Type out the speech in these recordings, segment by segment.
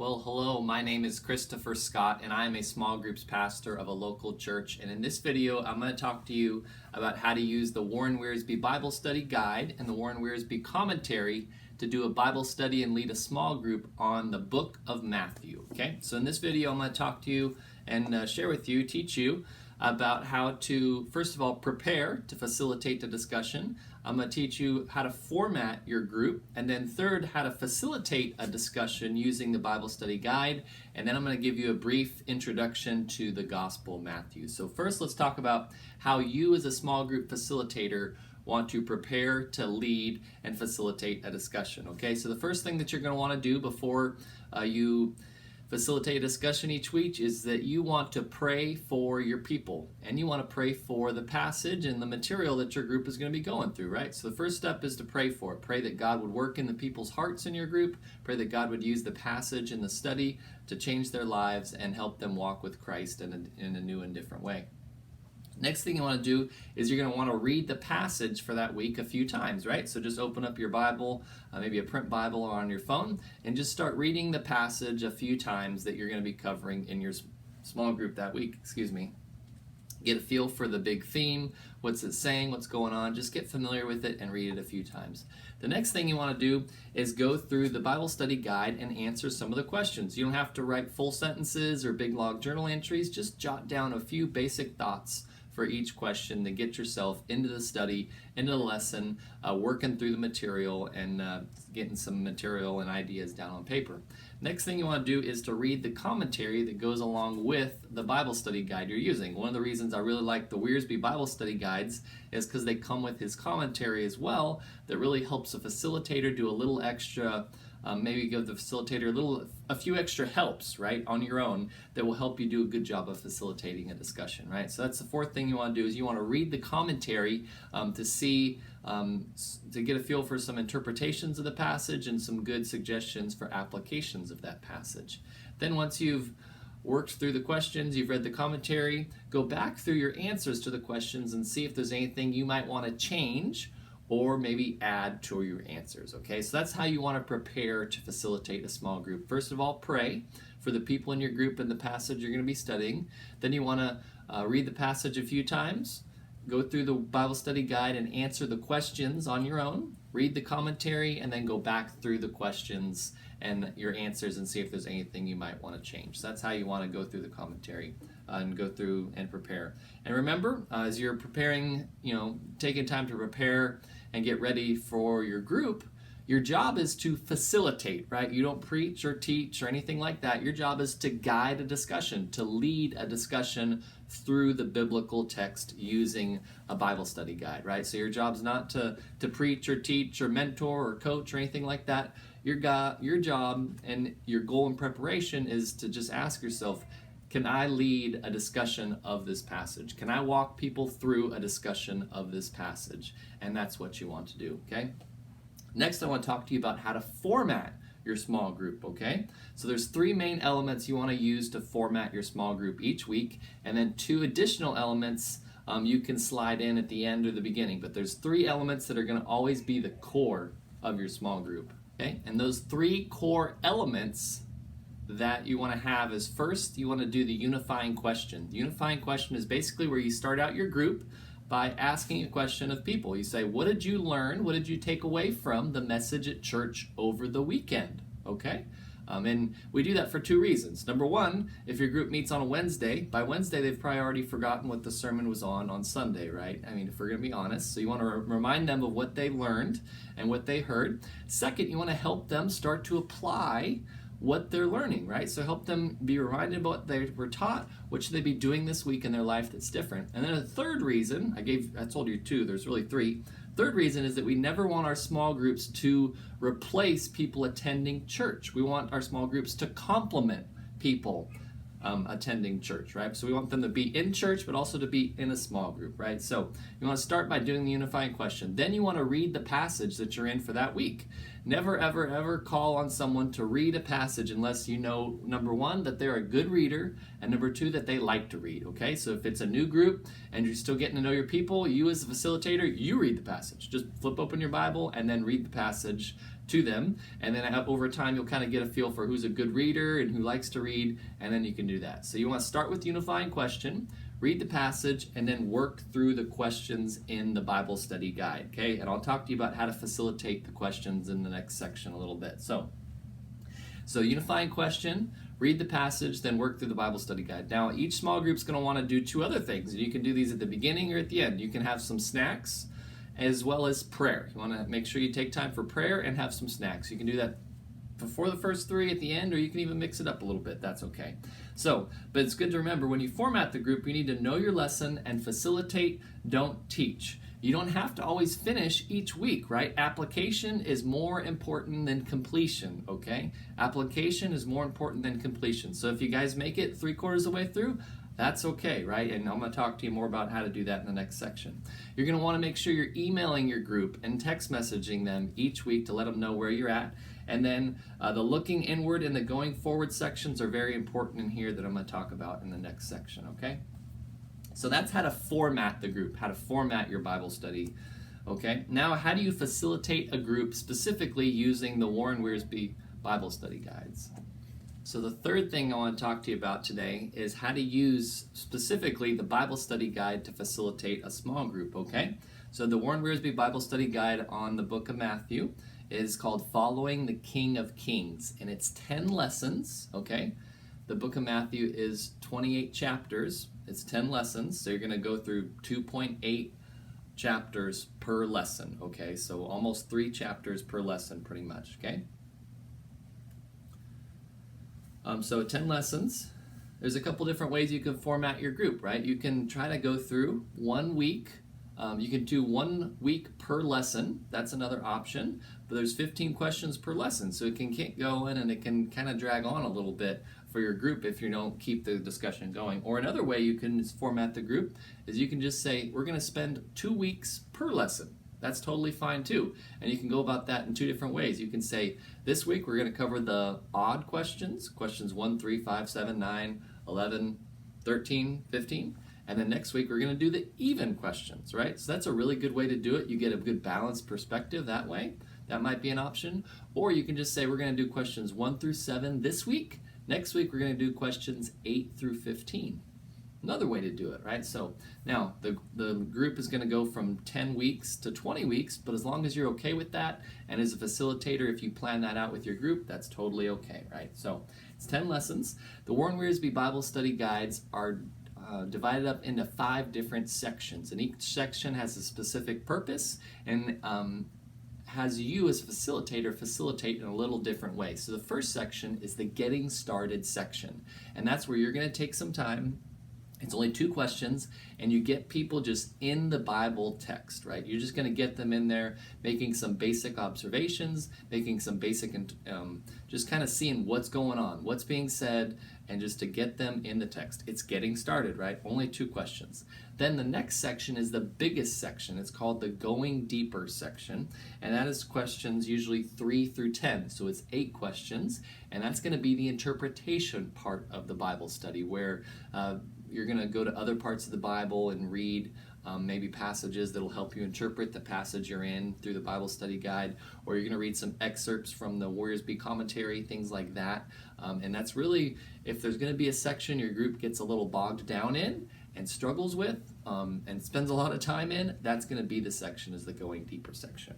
Well, hello, my name is Christopher Scott, and I am a small groups pastor of a local church. And in this video, I'm going to talk to you about how to use the Warren Wiersbe Bible Study Guide and the Warren Wiersbe Commentary to do a Bible study and lead a small group on the book of Matthew. Okay, so in this video, I'm going to talk to you and share with you, teach you about how to, first of all, prepare to facilitate the discussion. I'm going to teach you how to format your group, and then third, how to facilitate a discussion using the Bible Study Guide, and then I'm going to give you a brief introduction to the Gospel of Matthew. So first, let's talk about how you as a small group facilitator want to prepare to lead and facilitate a discussion. Okay, so the first thing that you're going to want to do before you facilitate a discussion each week is that you want to pray for your people, and you want to pray for the passage and the material that your group is going to be going through, right? So the first step is to pray for it. Pray that God would work in the people's hearts in your group. Pray that God would use the passage and the study to change their lives and help them walk with Christ in a new and different way. Next thing you want to do is you're going to want to read the passage for that week a few times, right? So just open up your Bible, maybe a print Bible or on your phone, and just start reading the passage a few times that you're going to be covering in your small group that week. Get a feel for the big theme, what's it saying, what's going on. Just get familiar with it and read it a few times. The next thing you want to do is go through the Bible Study Guide and answer some of the questions. You don't have to write full sentences or big long journal entries. Just jot down a few basic thoughts for each question to get yourself into the study, into the lesson, working through the material and getting some material and ideas down on paper. Next thing you want to do is to read the commentary that goes along with the Bible study guide you're using. One of the reasons I really like the Wiersbe Bible study guides is because they come with his commentary as well that really helps a facilitator do a little extra, maybe give the facilitator a few extra helps, right, on your own that will help you do a good job of facilitating a discussion, right? So that's the fourth thing you want to do is you want to read the commentary to see, to get a feel for some interpretations of the passage and some good suggestions for applications of that passage. Then once you've worked through the questions, you've read the commentary, go back through your answers to the questions and see if there's anything you might want to change or maybe add to your answers, okay? So that's how you want to prepare to facilitate a small group. First of all, pray for the people in your group and the passage you're going to be studying. Then you want to read the passage a few times, go through the Bible study guide and answer the questions on your own, read the commentary, and then go back through the questions and your answers and see if there's anything you might want to change. So that's how you want to go through the commentary and go through and prepare. And remember, as you're preparing, taking time to prepare and get ready for your group, your job is to facilitate, right? You don't preach or teach or anything like that. Your job is to guide a discussion, to lead a discussion through the biblical text using a Bible study guide, right? So your job's not to preach or teach or mentor or coach or anything like that. Your job and your goal in preparation is to just ask yourself, can I lead a discussion of this passage? Can I walk people through a discussion of this passage? And that's what you want to do, okay? Next, I want to talk to you about how to format your small group, okay? So there's three main elements you want to use to format your small group each week, and then two additional elements you can slide in at the end or the beginning. But there's three elements that are going to always be the core of your small group, okay? And those three core elements that you want to have is first, you want to do the unifying question. The unifying question is basically where you start out your group by asking a question of people. You say, what did you learn? What did you take away from the message at church over the weekend? Okay? And we do that for two reasons. Number one, if your group meets on a Wednesday, by Wednesday they've probably already forgotten what the sermon was on Sunday, right? I mean, if we're going to be honest. So you want to remind them of what they learned and what they heard. Second, you want to help them start to apply what they're learning, right? So help them be reminded of what they were taught, what should they be doing this week in their life that's different. And then a third reason, I told you two, there's really three. Third reason is that we never want our small groups to replace people attending church. We want our small groups to complement people attending church, right? So we want them to be in church, but also to be in a small group, right? So you want to start by doing the unifying question. Then you want to read the passage that you're in for that week. Never, ever, ever call on someone to read a passage unless you know, number one, that they're a good reader, and number two, that they like to read, okay? So if it's a new group and you're still getting to know your people, you as a facilitator, you read the passage. Just flip open your Bible and then read the passage to them, and then over time you'll kind of get a feel for who's a good reader and who likes to read, and then you can do that. So you want to start with Unifying Question, read the passage, and then work through the questions in the Bible study guide, okay? And I'll talk to you about how to facilitate the questions in the next section a little bit. So Unifying Question, read the passage, then work through the Bible study guide. Now, each small group's going to want to do two other things. You can do these at the beginning or at the end. You can have some snacks as well as prayer. You want to make sure you take time for prayer and have some snacks. You can do that before the first three, at the end, or you can even mix it up a little bit. That's okay. But it's good to remember, when you format the group, you need to know your lesson and facilitate, don't teach. You don't have to always finish each week, right? Application is more important than completion, okay? Application is more important than completion. So if you guys make it 3/4 of the way through, that's okay, right? And I'm going to talk to you more about how to do that in the next section. You're going to want to make sure you're emailing your group and text messaging them each week to let them know where you're at. And then the looking inward and the going forward sections are very important in here that I'm going to talk about in the next section, okay? So that's how to format the group, how to format your Bible study, okay? Now, how do you facilitate a group specifically using the Warren Wiersbe Bible study guides? So the third thing I want to talk to you about today is how to use specifically the Bible study guide to facilitate a small group, okay? So the Warren Wiersbe Bible study guide on the book of Matthew is called Following the King of Kings, and it's 10 lessons, okay? The book of Matthew is 28 chapters. It's 10 lessons, so you're going to go through 2.8 chapters per lesson, okay? So almost 3 chapters per lesson pretty much, okay? So 10 lessons. There's a couple different ways you can format your group, right? You can try to go through 1 week. You can do 1 week per lesson. That's another option. But there's 15 questions per lesson, so it can keep going and it can kind of drag on a little bit for your group if you don't keep the discussion going. Or another way you can format the group is you can just say, we're going to spend 2 weeks per lesson. That's totally fine too. And you can go about that in 2 different ways. You can say, this week we're going to cover the odd questions, questions 1, 3, 5, 7, 9, 11, 13, 15. And then next week we're going to do the even questions, right? So that's a really good way to do it. You get a good balanced perspective that way. That might be an option. Or you can just say, we're going to do questions 1 through 7 this week. Next week we're going to do questions 8 through 15. Another way to do it, right? So now the group is going to go from 10 weeks to 20 weeks, but as long as you're okay with that, and as a facilitator, if you plan that out with your group, that's totally okay, right? So it's 10 lessons. The Warren Wiersbe Bible study guides are divided up into 5 different sections, and each section has a specific purpose and has you as a facilitator facilitate in a little different way. So the first section is the getting started section, and that's where you're going to take some time. It's only 2 questions, and you get people just in the Bible text, right? You're just going to get them in there, making some basic observations, making some basic, just kind of seeing what's going on, what's being said, and just to get them in the text. It's getting started, right? Only 2 questions. Then the next section is the biggest section. It's called the going deeper section, and that is questions usually 3 through 10. So it's 8 questions, and that's going to be the interpretation part of the Bible study, where you're going to go to other parts of the Bible and read maybe passages that will help you interpret the passage you're in through the Bible study guide, or you're going to read some excerpts from the Wiersbe commentary, things like that. And that's really, if there's going to be a section your group gets a little bogged down in and struggles with and spends a lot of time in, that's going to be the section, is the going deeper section.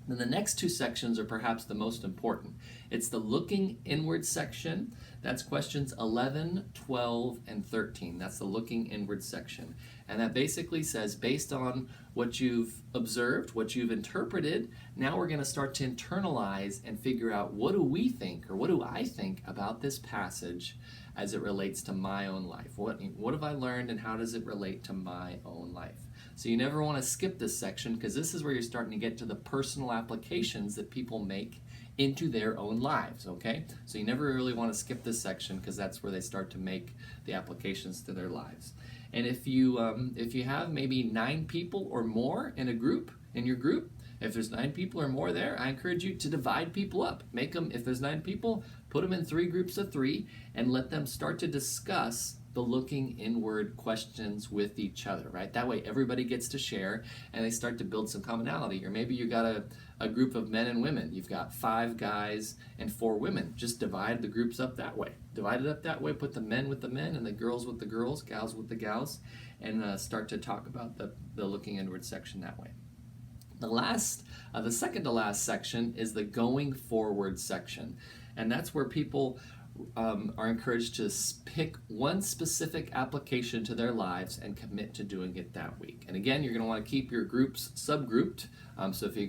Then the next 2 sections are perhaps the most important. It's the looking inward section. That's questions 11, 12, and 13. That's the looking inward section. And that basically says, based on what you've observed, what you've interpreted, now we're going to start to internalize and figure out, what do we think, or what do I think about this passage as it relates to my own life? What have I learned, and how does it relate to my own life? So you never want to skip this section, because this is where you're starting to get to the personal applications that people make into their own lives, okay? So you never really want to skip this section, because that's where they start to make the applications to their lives. And if you have maybe 9 people or more in your group, if there's 9 people or more there, I encourage you to divide people up. Make them, if there's 9 people, put them in 3 groups of 3 and let them start to discuss the looking inward questions with each other, right? That way everybody gets to share and they start to build some commonality. Or maybe you got a group of men and women. You've got 5 guys and 4 women. Just divide the groups up that way. Divide it up that way, put the men with the men and the girls with the girls, gals with the gals, and start to talk about the looking inward section that way. The second to last section is the going forward section. And that's where people are encouraged to pick one specific application to their lives and commit to doing it that week. And again, you're going to want to keep your groups subgrouped. So if you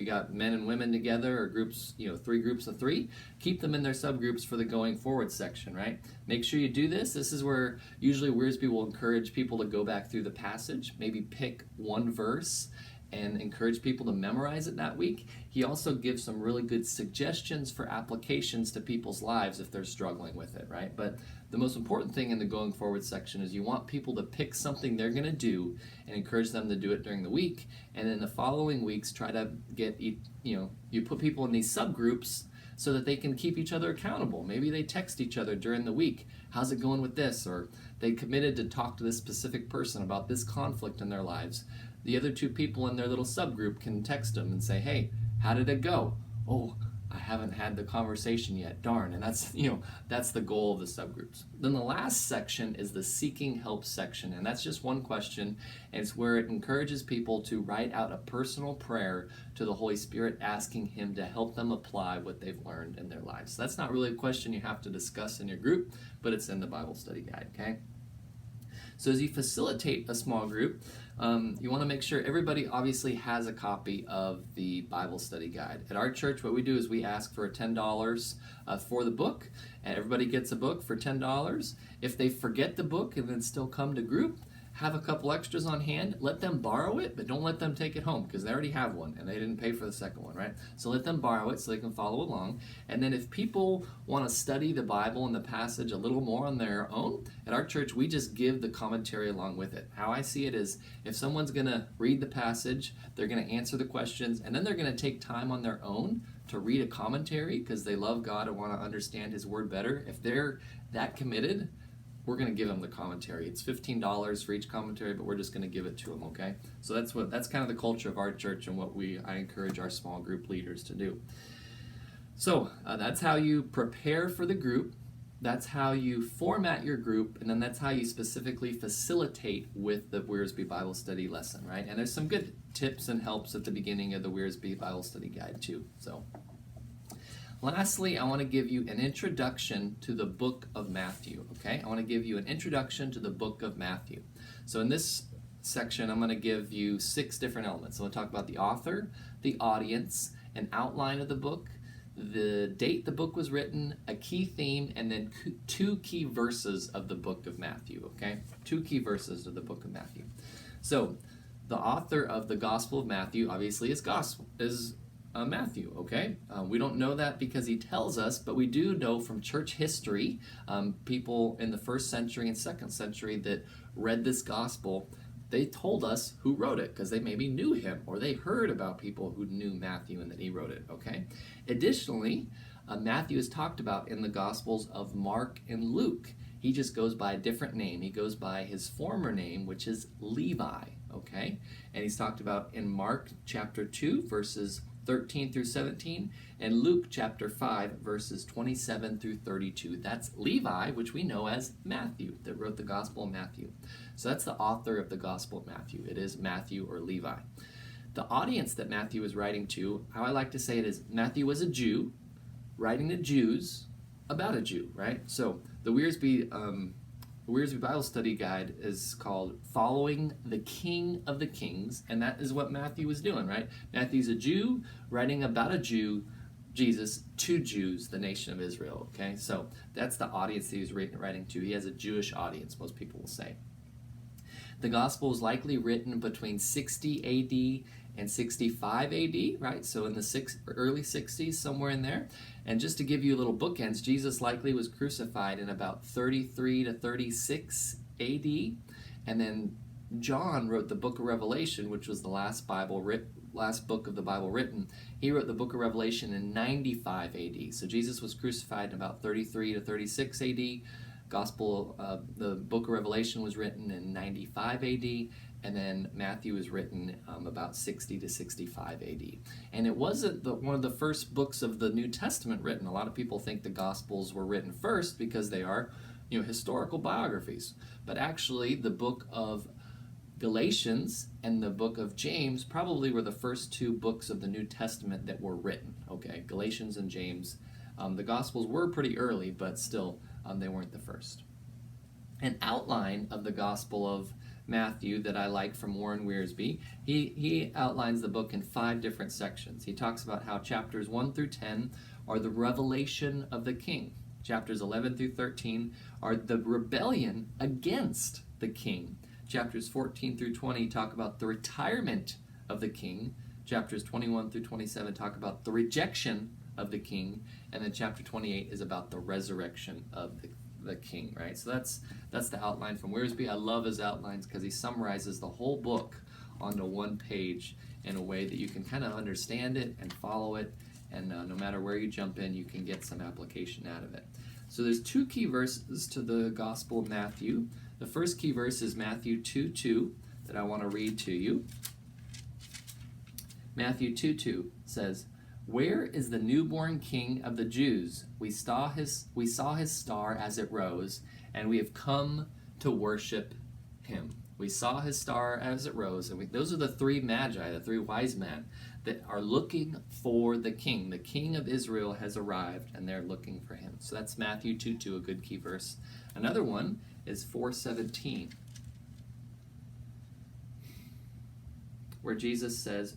got men and women together, or groups, 3 groups of 3, keep them in their subgroups for the going forward section, right? Make sure you do this. This is where usually Wiersbe will encourage people to go back through the passage, maybe pick one verse and encourage people to memorize it that week. He also gives some really good suggestions for applications to people's lives if they're struggling with it, right? But the most important thing in the going forward section is you want people to pick something they're going to do and encourage them to do it during the week. And in the following weeks, try to get, you put people in these subgroups so that they can keep each other accountable. Maybe they text each other during the week, how's it going with this? Or they committed to talk to this specific person about this conflict in their lives. The other 2 people in their little subgroup can text them and say, hey, how did it go? Oh, I haven't had the conversation yet, darn. And that's the goal of the subgroups. Then the last section is the seeking help section, and that's just one question, and it's where it encourages people to write out a personal prayer to the Holy Spirit, asking Him to help them apply what they've learned in their lives. So that's not really a question you have to discuss in your group, but it's in the Bible study guide, okay? So as you facilitate a small group, you want to make sure everybody obviously has a copy of the Bible study guide. At our church, what we do is we ask for $10 for the book, and everybody gets a book for $10. If they forget the book and then still come to group, have a couple extras on hand, let them borrow it, but don't let them take it home because they already have one and they didn't pay for the second one, right? So let them borrow it so they can follow along. And then if people want to study the Bible and the passage a little more on their own, at our church we just give the commentary along with it. How I see it is if someone's going to read the passage, they're going to answer the questions, and then they're going to take time on their own to read a commentary because they love God and want to understand His Word better. If they're that committed, we're going to give them the commentary. It's $15 for each commentary, but we're just going to give it to them, okay? So that's kind of the culture of our church and what I encourage our small group leaders to do. So that's how you prepare for the group. That's how you format your group, and then that's how you specifically facilitate with the Wiersbe Bible Study lesson, right? And there's some good tips and helps at the beginning of the Wiersbe Bible Study Guide too. So lastly, I want to give you an introduction to the book of Matthew, okay? I want to give you an introduction to the book of Matthew. So in this section, I'm going to give you 6 different elements. So I'm going to talk about the author, the audience, an outline of the book, the date the book was written, a key theme, and then 2 key verses of the book of Matthew, okay? 2 key verses of the book of Matthew. So the author of the Gospel of Matthew obviously is Matthew, okay? We don't know that because he tells us, but we do know from church history, people in the 1st century and 2nd century that read this gospel, they told us who wrote it because they maybe knew him or they heard about people who knew Matthew and that he wrote it, okay? Additionally, Matthew is talked about in the Gospels of Mark and Luke. He just goes by a different name. He goes by his former name, which is Levi, okay? And he's talked about in Mark chapter 2, verses 13 through 17, and Luke chapter 5, verses 27 through 32. That's Levi, which we know as Matthew, that wrote the Gospel of Matthew. So that's the author of the Gospel of Matthew. It is Matthew or Levi. The audience that Matthew is writing to, how I like to say it is, Matthew was a Jew writing to Jews about a Jew, right? So the Wiersbe Bible Study Guide is called Following the King of the Kings, and that is what Matthew was doing, right? Matthew's a Jew writing about a Jew, Jesus, to Jews, the nation of Israel, okay? So that's the audience that he was writing to. He has a Jewish audience, most people will say. The Gospel was likely written between 60 AD and 65 AD, right? So in the early 60s, somewhere in there. And just to give you a little bookends, Jesus likely was crucified in about 33 to 36 AD. And then John wrote the book of Revelation, which was the last book of the Bible written. He wrote the book of Revelation in 95 AD. So Jesus was crucified in about 33 to 36 AD. The book of Revelation was written in 95 AD, and then Matthew was written about 60 to 65 AD. And it wasn't one of the first books of the New Testament written. A lot of people think the Gospels were written first because they are, historical biographies. But actually, the book of Galatians and the book of James probably were the first two books of the New Testament that were written. Okay, Galatians and James. The Gospels were pretty early, but still, they weren't the first. An outline of the Gospel of Matthew that I like from Warren Wiersbe, he outlines the book in 5 different sections. He talks about how chapters 1 through 10 are the revelation of the king. Chapters 11 through 13 are the rebellion against the king. Chapters 14 through 20 talk about the retirement of the king. Chapters 21 through 27 talk about the rejection of the king. And then chapter 28 is about the resurrection of the king, right? So that's the outline from Wiersbe. I love his outlines because he summarizes the whole book onto one page in a way that you can kind of understand it and follow it, and no matter where you jump in, you can get some application out of it. So there's 2 key verses to the Gospel of Matthew. The first key verse is Matthew 2:2 that I want to read to you. Matthew 2:2 says, "Where is the newborn King of the Jews? We saw his star as it rose, and we have come to worship him." We saw his star as it rose, and those are the 3 magi, the 3 wise men that are looking for the king. The king of Israel has arrived, and they're looking for him. So that's Matthew 2:2, a good key verse. Another one is 4:17, where Jesus says,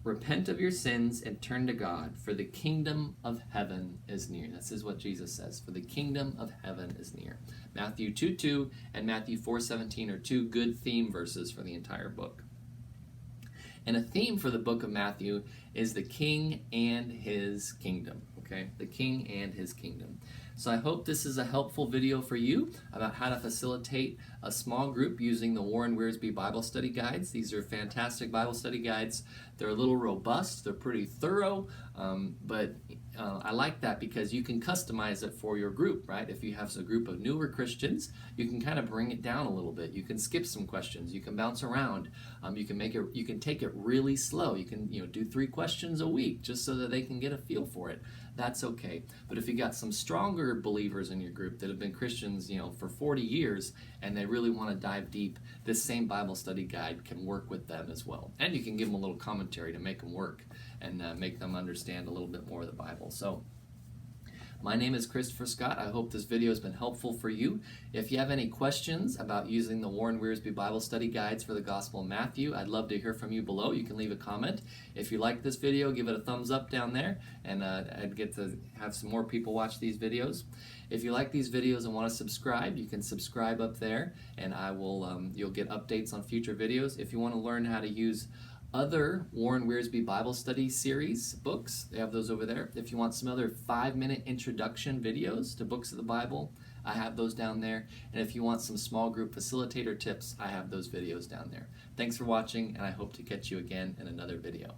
"Repent of your sins and turn to God, for the kingdom of heaven is near." This is what Jesus says, for the kingdom of heaven is near. Matthew 2:2 and Matthew 4:17 are 2 good theme verses for the entire book. And a theme for the book of Matthew is the king and his kingdom. Okay, the king and his kingdom. So I hope this is a helpful video for you about how to facilitate a small group using the Warren Wiersbe Bible study guides. These are fantastic Bible study guides. They're a little robust, they're pretty thorough, but I like that because you can customize it for your group, right? If you have a group of newer Christians, you can kind of bring it down a little bit. You can skip some questions, you can bounce around, you can take it really slow. You can do 3 questions a week just so that they can get a feel for it. That's okay. But if you got some stronger believers in your group that have been Christians, for 40 years and they really want to dive deep, this same Bible study guide can work with them as well. And you can give them a little commentary to make them work and make them understand a little bit more of the Bible. So my name is Christopher Scott. I hope this video has been helpful for you. If you have any questions about using the Warren Wiersbe Bible study guides for the Gospel of Matthew, I'd love to hear from you below. You can leave a comment. If you like this video, give it a thumbs up down there, and I'd get to have some more people watch these videos. If you like these videos and want to subscribe, you can subscribe up there, and you'll get updates on future videos. If you want to learn how to use other Warren Wiersbe Bible Study series books, they have those over there. If you want some other 5-minute introduction videos to books of the Bible, I have those down there. And if you want some small group facilitator tips, I have those videos down there. Thanks for watching, and I hope to catch you again in another video.